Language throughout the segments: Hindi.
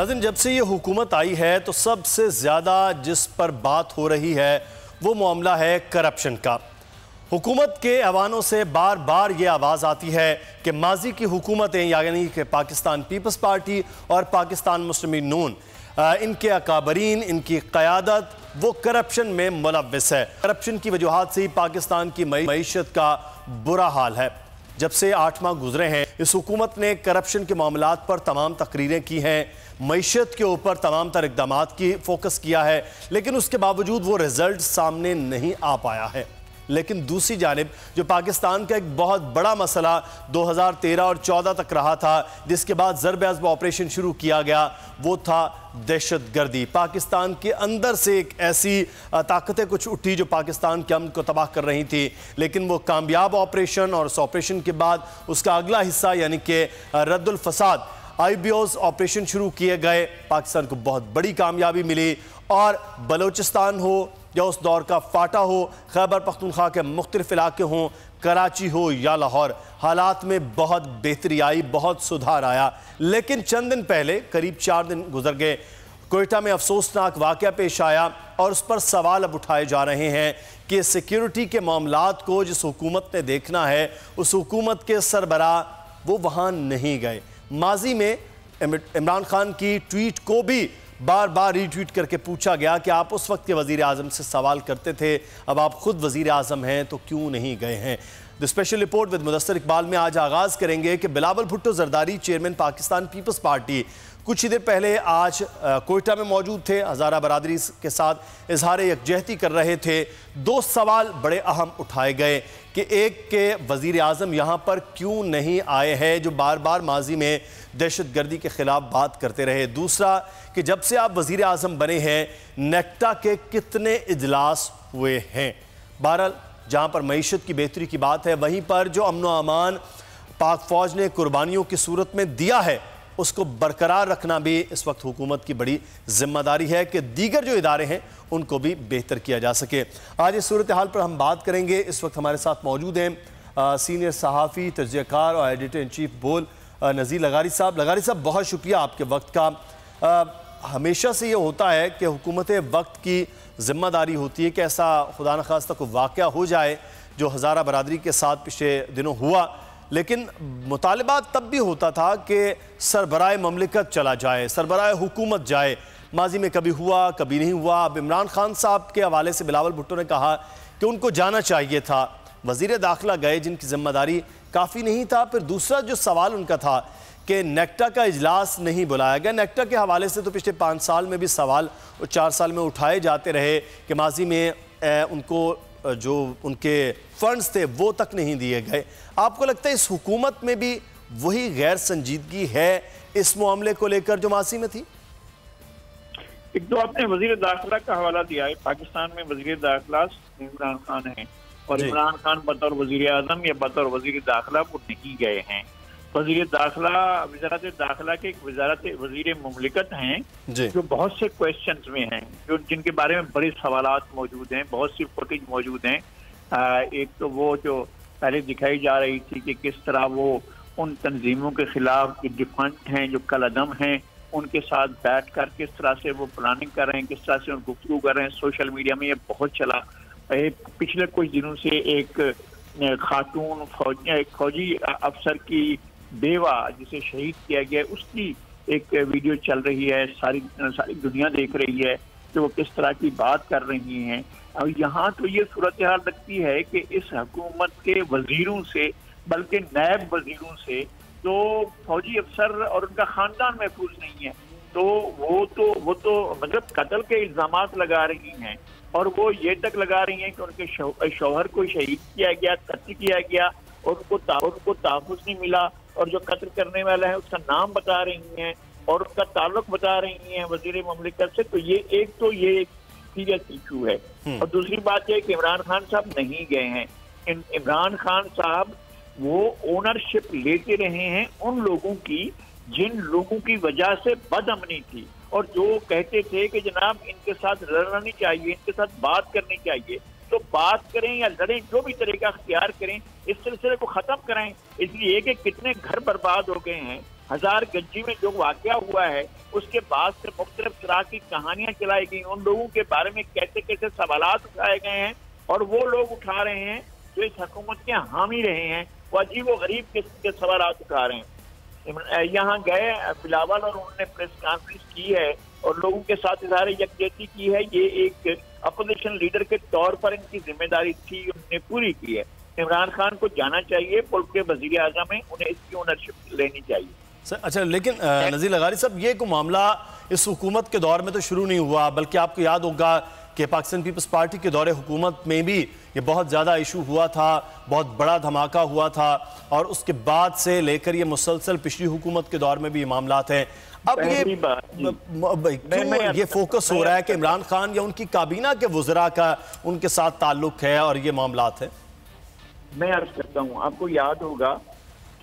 नाज़रीन, जब से ये हुकूमत आई है तो सबसे ज़्यादा जिस पर बात हो रही है वो मामला है करप्शन का। हुकूमत के ऐवानों से बार बार ये आवाज़ आती है कि माजी की हुकूमतें यानी कि पाकिस्तान पीपल्स पार्टी और पाकिस्तान मुस्लिम नून, इनके अकाबरीन, इनकी क़यादत वो करप्शन में मुलव्विस है। करप्शन की वजूहात से ही पाकिस्तान की मईशत का बुरा हाल है। जब से 8 माह गुजरे हैं, इस हुकूमत ने करप्शन के मामलात पर तमाम तकरीरें की हैं, मईशत के ऊपर तमाम तर इक़दामात की फोकस किया है, लेकिन उसके बावजूद वो रिजल्ट सामने नहीं आ पाया है। लेकिन दूसरी जानिब जो पाकिस्तान का एक बहुत बड़ा मसला 2013 और 14 तक रहा था, जिसके बाद ज़रब अज़ब ऑपरेशन शुरू किया गया, वो था दहशतगर्दी। पाकिस्तान के अंदर से एक ऐसी ताकतें कुछ उठी जो पाकिस्तान के अमन को तबाह कर रही थी, लेकिन वो कामयाब ऑपरेशन और उस ऑपरेशन के बाद उसका अगला हिस्सा यानी कि रद्दुल फसाद IBOs ऑपरेशन शुरू किए गए। पाकिस्तान को बहुत बड़ी कामयाबी मिली और बलोचिस्तान हो या उस दौर का फाटा हो, खैबर पख्तूनख्वा के मुख्तलिफ इलाके हों, कराची हो या लाहौर, हालात में बहुत बेहतरी आई, बहुत सुधार आया। लेकिन चंद दिन पहले, करीब 4 दिन गुजर गए, कोयटा में अफसोसनाक वाक़या पेश आया और उस पर सवाल अब उठाए जा रहे हैं कि सिक्योरिटी के मामलात को जिस हुकूमत ने देखना है, उस हुकूमत के सरबराह वो वहाँ नहीं गए। माजी में इमरान खान की ट्वीट को भी बार बार रीट्वीट करके पूछा गया कि आप उस वक्त के वज़ीर आज़म से सवाल करते थे, अब आप खुद वज़ीर आज़म हैं तो क्यों नहीं गए हैं। The special report with Mudassar Iqbal में आज आगाज़ करेंगे कि बिलावल भुट्टो जरदारी, चेयरमैन पाकिस्तान पीपल्स पार्टी, कुछ ही देर पहले आज कोयटा में मौजूद थे, हज़ारा बरादरी के साथ इजहार यकजहती कर रहे थे। 2 सवाल बड़े अहम उठाए गए कि एक के वज़ीर आज़म यहाँ पर क्यों नहीं आए हैं, जो बार बार माजी में दहशतगर्दी के ख़िलाफ़ बात करते रहे। दूसरा कि जब से आप वज़ीर आज़म बने हैं, नेक्टा के कितने इजलास हुए हैं। बहरहाल, जहाँ पर मईशत की बेहतरी की बात है, वहीं पर जो अमन व अमान पाक फ़ौज ने कुर्बानियों की सूरत में दिया है, उसको बरकरार रखना भी इस वक्त हुकूमत की बड़ी जिम्मेदारी है कि दीगर जो इदारे हैं उनको भी बेहतर किया जा सके। आज इस सूरत हाल पर हम बात करेंगे। इस वक्त हमारे साथ मौजूद हैं सीनियर सहाफ़ी, तजज़ियाकार और एडिटर इन चीफ बोल नज़ीर लगारी साहब। लगारी साहब, बहुत शुक्रिया आपके वक्त का। हमेशा से ये होता है कि हुकूमत वक्त की जिम्मेदारी होती है कि ऐसा खुदा न खास्ता कोई वाक़या हो जाए जो हज़ारा बरादरी के साथ पिछले दिनों हुआ, लेकिन मुतालबा तब भी होता था कि सरबराह ममलिकत चला जाए, सरबराह हुकूमत जाए। माजी में कभी हुआ, कभी नहीं हुआ। अब इमरान खान साहब के हवाले से बिलावल भुट्टो ने कहा कि उनको जाना चाहिए था, वज़ीर दाखिला गए जिनकी जिम्मेदारी काफ़ी नहीं था। फिर दूसरा जो सवाल उनका था कि नेक्टा का इजलास नहीं बुलाया गया। नेक्टा के हवाले से तो पिछले 5 साल में भी सवाल और 4 साल में उठाए जाते रहे कि माजी में उनको जो उनके फंड्स थे वो तक नहीं दिए गए। आपको लगता है इस हुकूमत में भी वही गैर संजीदगी है इस मामले को लेकर जो माजी में थी? एक तो आपने वजीर दाखिला का हवाला दिया है। पाकिस्तान में वजीर दाखिला इमरान खान है और इमरान खान बतौर वजीर आजम या बतौर वजीर दाखिला वो नहीं गए हैं। वजीर दाखिला वजारत दाखिला के एक वजीर मुमलिकत हैं जो बहुत से क्वेश्चंस में हैं, जो जिनके बारे में बड़े सवालात मौजूद हैं, बहुत सी फुटेज मौजूद हैं। एक तो वो जो पहले दिखाई जा रही थी कि किस तरह वो उन तंजीमों के खिलाफ जो डिफेंट हैं, जो कलअदम हैं, उनके साथ बैठ कर किस तरह से वो प्लानिंग कर रहे हैं, किस तरह से उन गुफ्तगू कर रहे हैं। सोशल मीडिया में ये बहुत चला। पिछले कुछ दिनों से एक खातून फौजी अफसर की बेवा जिसे शहीद किया गया, उसकी एक वीडियो चल रही है, सारी दुनिया देख रही है कि वो किस तरह की बात कर रही हैं। और यहाँ तो ये सूरत हाल लगती है कि इस हुकूमत के वजीरों से, बल्कि नायब वजीरों से, तो फौजी अफसर और उनका खानदान महफूज नहीं है। तो वो तो मतलब कत्ल के इल्जामात लगा रही हैं और वो ये तक लगा रही हैं कि उनके शौहर को शहीद किया गया, कत्ल किया गया और उनको तहफ़्फ़ुज़ नहीं मिला, और जो कत्ल करने वाला है उसका नाम बता रही हैं और उसका ताल्लुक बता रही हैं वजीर ममलिकत से। तो ये एक सीरियस इशू है। और दूसरी बात यह कि इमरान खान साहब नहीं गए हैं। इमरान खान साहब वो ओनरशिप लेते रहे हैं उन लोगों की जिन लोगों की वजह से बदअमनी थी और जो कहते थे कि जनाब इनके साथ लड़ना नहीं चाहिए, इनके साथ बात करनी चाहिए। तो बात करें या लड़ें, जो भी तरीका अख्तियार करें, इस सिलसिले को खत्म कराएं। इसलिए कि कितने घर बर्बाद हो गए हैं। 1000 गंजी में जो वाकया हुआ है उसके बाद से मुख्तलिफ तरह की कहानियां चलाई गई, उन लोगों के बारे में कैसे कैसे सवालात उठाए गए हैं और वो लोग उठा रहे हैं जो इस हुकूमत के हामी रहे हैं, वो अजीब व गरीब किस्म के सवालात उठा रहे हैं। यहाँ गए बिलावल और उन्होंने प्रेस कॉन्फ्रेंस की है और लोगों के साथ इजहार यकजहती की है। ये एक अपोजिशन लीडर के तौर पर इनकी जिम्मेदारी थी, उन्होंने पूरी की है। इमरान खान को जाना चाहिए, मुल्क के वजीर आजम है, उन्हें इसकी ओनरशिप लेनी चाहिए। सर अच्छा, लेकिन नज़ीर लगारी साहब, ये कोई मामला इस हुकूमत के दौर में तो शुरू नहीं हुआ, बल्कि आपको याद होगा कि पाकिस्तान पीपल्स पार्टी के दौरे हुकूमत में भी ये बहुत ज़्यादा इशू हुआ था, बहुत बड़ा धमाका हुआ था, और उसके बाद से लेकर ये मुसलसल पिछली हुकूमत के दौर में भी ये मामलात हैं। अब ये क्यों ये फोकस हो रहा है कि इमरान खान या उनकी काबीना के वज़रा का उनके साथ ताल्लुक है और ये मामलात है? मैं अर्ज करता हूँ, आपको याद होगा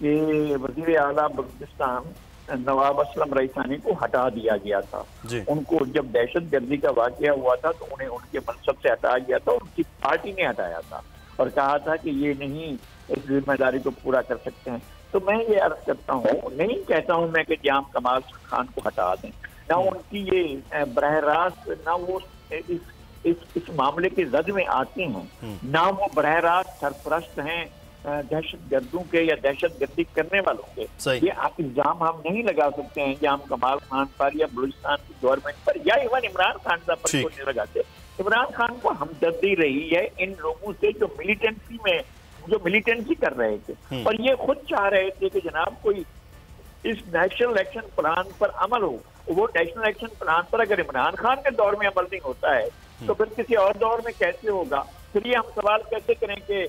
कि वजीर आला बलूचिस्तान नवाब असलम रईसानी को हटा दिया गया था। उनको जब दहशत गर्दी का वाकया हुआ था तो उन्हें उनके मनसब से हटाया गया था, उनकी पार्टी ने हटाया था और कहा था कि ये नहीं इस जिम्मेदारी को पूरा कर सकते हैं। तो मैं ये अर्ज करता हूँ, नहीं कहता हूँ मैं कि जाम कमाल खान को हटा दें, ना उनकी ये बरह रास्त ना वो इस मामले के जद में आते हैं, ना वो बरह रास्त सरपरस्त हैं दहशत गर्दों के या दहशत गर्दी करने वालों के। ये इल्जाम हम नहीं लगा सकते हैं जाम कमाल खान पर या बलूचिस्तान की गवर्नमेंट पर या इवन इमरान खान साहब पर नहीं लगाते। इमरान खान को हमदर्दी रही है इन लोगों से जो मिलिटेंसी कर रहे थे और ये खुद चाह रहे थे कि जनाब कोई इस नेशनल एक्शन प्लान पर अमल हो। वो नेशनल एक्शन प्लान पर अगर इमरान खान के दौर में अमल नहीं होता है तो फिर किसी और दौर में कैसे होगा? फिर ये हम सवाल कैसे करें कि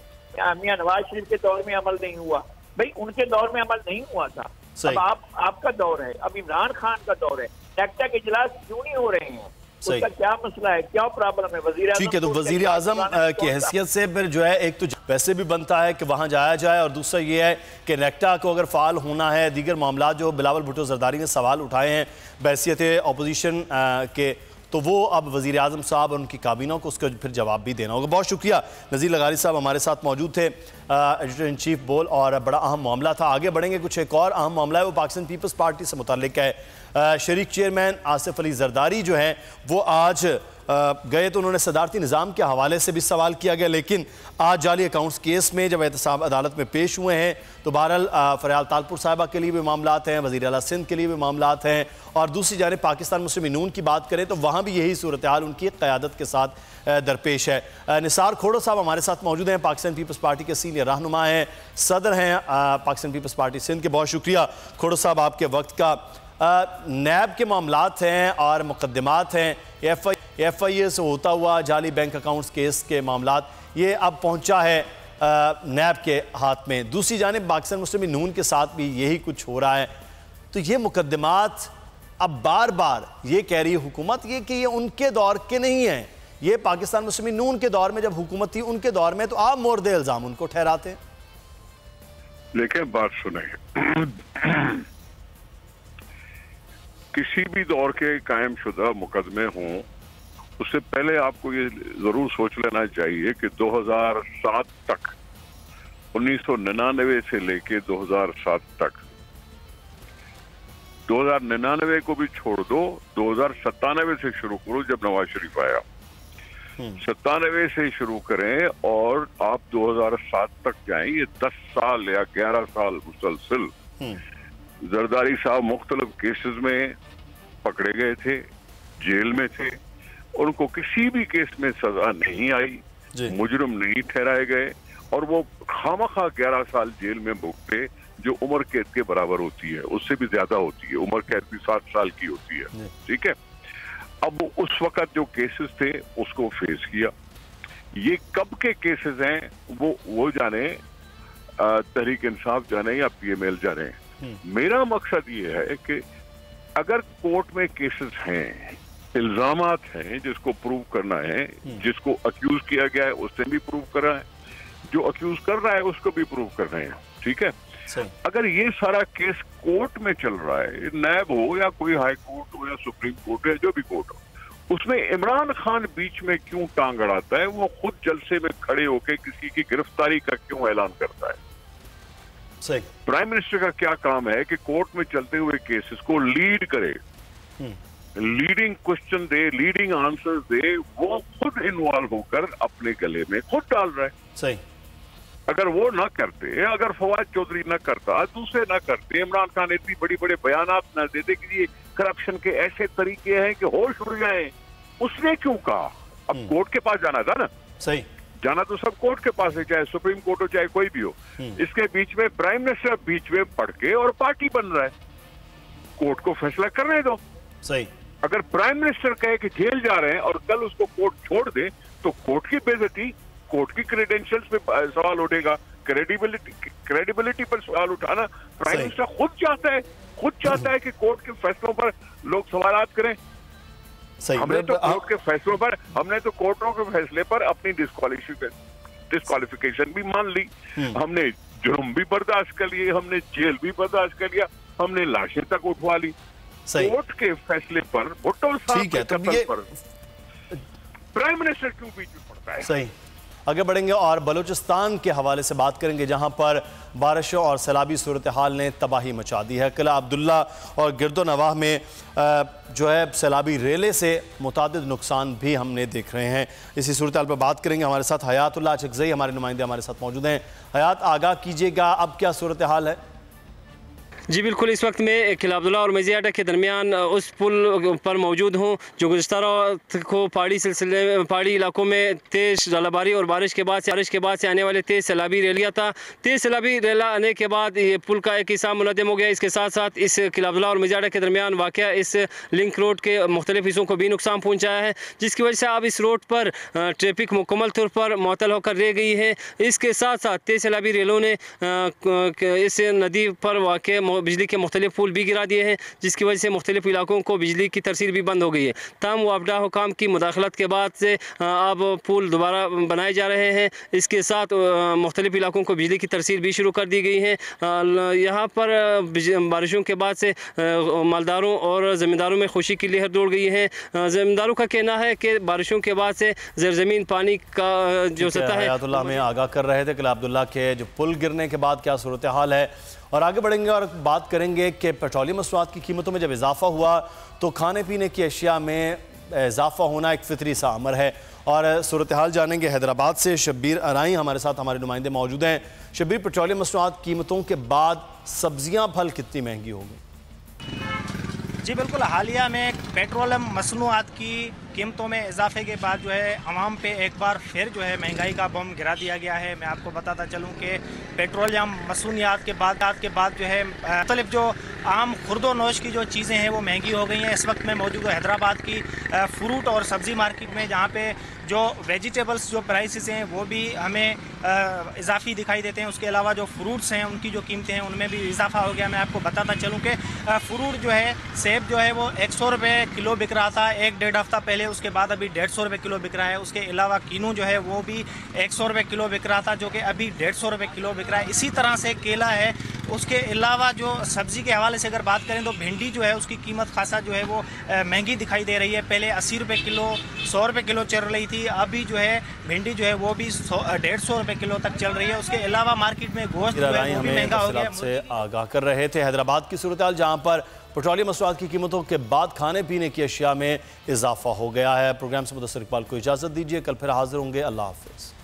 मियां नवाज शरीफ के दौर में अमल नहीं हुआ? भाई उनके दौर में अमल नहीं हुआ था, अब आपका दौर है, अब इमरान खान का दौर है। नेक्टा के इजलास क्यों नहीं हो रहे हैं? उसका क्या मसला है, क्या प्रॉब्लम है? वजीर ठीक है, तो वजीर आजम की हैसियत से फिर जो है एक तो वैसे भी बनता है कि वहां जाया जाए, और दूसरा ये है कि नेक्टा को अगर फाल होना है, दीगर मामला जो बिलावल भुट्टो जरदारी ने सवाल उठाए हैं बहैसियत अपोजिशन के, तो वो अब वज़ीर आज़म साहब और उनकी काबीना को उसका फिर जवाब भी देना होगा। बहुत शुक्रिया नज़ीर लगारी साहब हमारे साथ मौजूद थे, एडिटर इन चीफ बोल, और बड़ा अहम मामला था। आगे बढ़ेंगे, कुछ एक और अहम मामला है, वो पाकिस्तान पीपल्स पार्टी से मुताल्लिक है। शरीक चेयरमैन आसिफ अली जरदारी जो हैं वो आज गए तो उन्होंने सदारती निज़ाम के हवाले से भी सवाल किया गया, लेकिन आज जाली अकाउंट्स केस में जब एहतसाब अदालत में पेश हुए हैं तो बहरहाल फरियाल तालपुर साहिबा के लिए भी मामलात हैं, वज़ीर आला सिंध के लिए भी मामलात हैं, और दूसरी जानिब पाकिस्तान मुस्लिम नून की बात करें तो वहाँ भी यही सूरत हाल उनकी क़यादत के साथ दरपेश है। निसार खोड़ो साहब हमारे साथ मौजूद हैं, पाकिस्तान पीपल्स पार्टी के सीनियर रहनुमा हैं, सदर हैं पाकिस्तान पीपल्स पार्टी सिंध के। बहुत शुक्रिया खोड़ो साहब आपके वक्त का। नैब के मामलात हैं और मुकदमात हैं, FIA से होता हुआ जाली बैंक अकाउंट्स केस के मामलात, ये अब पहुंचा है नैब के हाथ में। दूसरी जानिब पाकिस्तान मुस्लिम नून के साथ भी यही कुछ हो रहा है। तो ये मुकदमात अब बार बार ये कह रही है हुकूमत ये कि ये उनके दौर के नहीं हैं, ये पाकिस्तान मुस्लिम नून के दौर में जब हुकूमत थी उनके दौर में, तो आप मोर्द इल्ज़ाम उनको ठहराते हैं। लेकिन बात सुने, किसी भी दौर के कायम शुदा मुकदमे हों उससे पहले आपको ये जरूर सोच लेना चाहिए कि 2007 तक, 1999 से लेके 2007 तक, 2099 को भी छोड़ दो, 2097 से शुरू करो जब नवाज शरीफ आया, 97 से शुरू करें और आप 2007 तक जाएं, ये 10 साल या 11 साल मुसलसल जरदारी साहब मुख्तलिफ केसेस में पकड़े गए थे, जेल में थे, उनको किसी भी केस में सजा नहीं आई, मुजरिम नहीं ठहराए गए, और वो खामखा 11 साल जेल में भुगते जो उम्र कैद के बराबर होती है, उससे भी ज्यादा होती है, उम्र कैद भी 7 साल की होती है। ठीक है, अब उस वक्त जो केसेस थे उसको फेस किया। ये कब के केसेस हैं वो जाने, तहरीक इंसाफ जाने या PML जाने। मेरा मकसद ये है कि अगर कोर्ट में केसेस हैं, इल्जामात हैं जिसको प्रूव करना है, जिसको अक्यूज किया गया है उससे भी प्रूव करना है, जो अक्यूज कर रहा है उसको भी प्रूव करना है। ठीक है, अगर ये सारा केस कोर्ट में चल रहा है, नैब हो या कोई हाई कोर्ट हो या सुप्रीम कोर्ट है, जो भी कोर्ट हो, उसमें इमरान खान बीच में क्यों टांग अड़ाता है? वो खुद जलसे में खड़े होकर किसी की गिरफ्तारी का क्यों ऐलान करता है? प्राइम मिनिस्टर का क्या काम है कि कोर्ट में चलते हुए केसेस को लीड करे, लीडिंग क्वेश्चन दे, लीडिंग आंसर दे, वो खुद इन्वॉल्व होकर अपने गले में खुद डाल रहा है। सही। अगर वो ना करते, अगर फवाद चौधरी ना करता, दूसरे ना करते, इमरान खान इतनी बड़ी बड़े बयानात ना देते कि ये करप्शन के ऐसे तरीके हैं कि होश उड़ जाए, उसने क्यों कहा? अब कोर्ट के पास जाना था ना। सही। जाना तो सब कोर्ट के पास है, चाहे सुप्रीम कोर्ट हो चाहे कोई भी हो। इसके बीच में प्राइम मिनिस्टर बीच में पड़ के और पार्टी बन रहा है, कोर्ट को फैसला करने दो। सही। अगर प्राइम मिनिस्टर कहे कि जेल जा रहे हैं और कल उसको कोर्ट छोड़ दे तो कोर्ट की बेइज्जती, कोर्ट की क्रेडेंशियल्स पे सवाल उठेगा, क्रेडिबिलिटी पर सवाल उठाना प्राइम मिनिस्टर खुद चाहता है कि कोर्ट के फैसलों पर लोग सवालात करें। हमने तो कोर्ट के फैसलों पर, हमने तो कोर्टों के फैसले पर अपनी डिस्क्वालिफिकेशन भी मान ली, हमने जुर्म भी बर्दाश्त कर लिए, हमने जेल भी बर्दाश्त कर लिया, हमने लाशें तक उठवा ली। कोर्ट के फैसले पर भुट्टो साहब के कत्ल पर प्राइम मिनिस्टर क्यों बीच में पड़ता है? सही। आगे बढ़ेंगे और बलूचिस्तान के हवाले से बात करेंगे, जहां पर बारिशों और सैलाबी सूरत हाल ने तबाही मचा दी है। किला अब्दुल्ला और गिरदो नवाह में जो है सैलाबी रेले से मुतादिद नुकसान भी हमने देख रहे हैं। इसी सूरत हाल पर बात करेंगे। हमारे साथ हयातुल्लाह अचकज़ई हमारे नुमाइंदे हमारे साथ मौजूद हैं। हयात, आगाह कीजिएगा, अब क्या सूरत हाल है? जी बिल्कुल, इस वक्त मैं किला अब्दुल्ला और मेजियाडा के दरमियान उस पुल पर मौजूद हूँ जो गुज़श्ता रात को पहाड़ी इलाकों में तेज़ ज़ालाबारी और बारिश के बाद से आने वाले तेज़ सैलाबी रैलियाँ था। तेज़ सैलाबी रैला आने के बाद ये पुल का एक हिस्सा मुनहदम हो गया। इसके साथ साथ इस किला अब्दुल्ला और मेजियाडा के दरमियान वाक़या इस लिंक रोड के मुख्तलिफ हिस्सों को भी नुकसान पहुँचाया है, जिसकी वजह से अब इस रोड पर ट्रैफिक मुकम्मल तौर पर मुअत्तल होकर रह गई है। इसके साथ साथ तेज़ सैलाबी रेलों ने इस नदी पर वाक़ बिजली के मुख्तलिफ पुल भी गिरा दिए हैं, जिसकी वजह से मुख्तलिफ इलाकों को बिजली की तरसील भी बंद हो गई है। तमाम वापडा हुकाम की मुदाखलत के बाद से अब पुल दोबारा बनाए जा रहे हैं। इसके साथ मुख्तलिफ इलाकों को बिजली की तरसील भी शुरू कर दी गई है। यहाँ पर बारिशों के बाद से मालदारों और ज़मींदारों में खुशी की लहर दौड़ गई है। ज़मींदारों का कहना है कि बारिशों के बाद से ज़रज़मीन पानी का जो सतह है। हयातुल्लाह में आगाह कर रहे थे किला अब्दुल्ला के जो पुल गिरने के बाद क्या सूरत हाल है। और आगे बढ़ेंगे और बात करेंगे कि पेट्रोलियम मसनूआत की कीमतों में जब इजाफा हुआ तो खाने पीने की अशिया में इजाफा होना एक फितरी सा अमर है। और सूरत हाल जानेंगे हैदराबाद से। शब्बीर अराई हमारे साथ हमारे नुमाइंदे मौजूद हैं। शब्बीर, पेट्रोलियम मसनूआत कीमतों के बाद सब्जियां फल कितनी महंगी हो गई? जी बिल्कुल, हालिया में पेट्रोलियम मसनूआत की कीमतों में इजाफे के बाद जो है आवाम पे एक बार फिर जो है महंगाई का बम गिरा दिया गया है। मैं आपको बताता चलूँ कि पेट्रोलियम मसनूआत के बाद जो है मुख्तलिफ जो आम खुर्दो नोश की जो चीज़ें हैं वो महंगी हो गई हैं। इस वक्त मैं मौजूद हूँ हैदराबाद की फ्रूट और सब्ज़ी मार्केट में, जहाँ पे जो वेजिटेबल्स जो प्राइसेस हैं वो भी हमें इजाफी दिखाई देते हैं। उसके अलावा जो फ्रूट्स हैं उनकी जो कीमतें हैं उनमें भी इजाफा हो गया। मैं आपको बताता चलूँ कि फ्रूट जो है, सेब जो है वो 100 रुपये किलो बिक रहा था एक डेढ़ हफ्ता पहले, उसके बाद अभी 150 रुपये किलो बिक रहा है। उसके अलावा कीनू जो है वो भी 100 रुपये किलो बिक रहा था, जो कि अभी 150 रुपये किलो बिक रहा है। इसी तरह से केला है। उसके अलावा जो सब्ज़ी के हवाले से अगर बात करें तो भिंडी जो है उसकी कीमत खासा जो है वो महंगी दिखाई दे रही है। पहले 80 रुपये किलो, 100 रुपये किलो चल रही थी, अभी जो है भिंडी जो है वो भी 150 रुपये किलो तक चल रही है। उसके अलावा मार्केट में गोश्त जो है वो भी महंगा हो गया। से आगाह कर रहे थे हैदराबाद की सूरत हाल, जहाँ पर पेट्रोलियम मसनूआत की कीमतों के बाद खाने पीने की अशिया में इजाफा हो गया है। प्रोग्राम से मुदस्सिर इकबाल को इजाज़त दीजिए, कल फिर हाजिर होंगे। अल्लाह हाफिज़।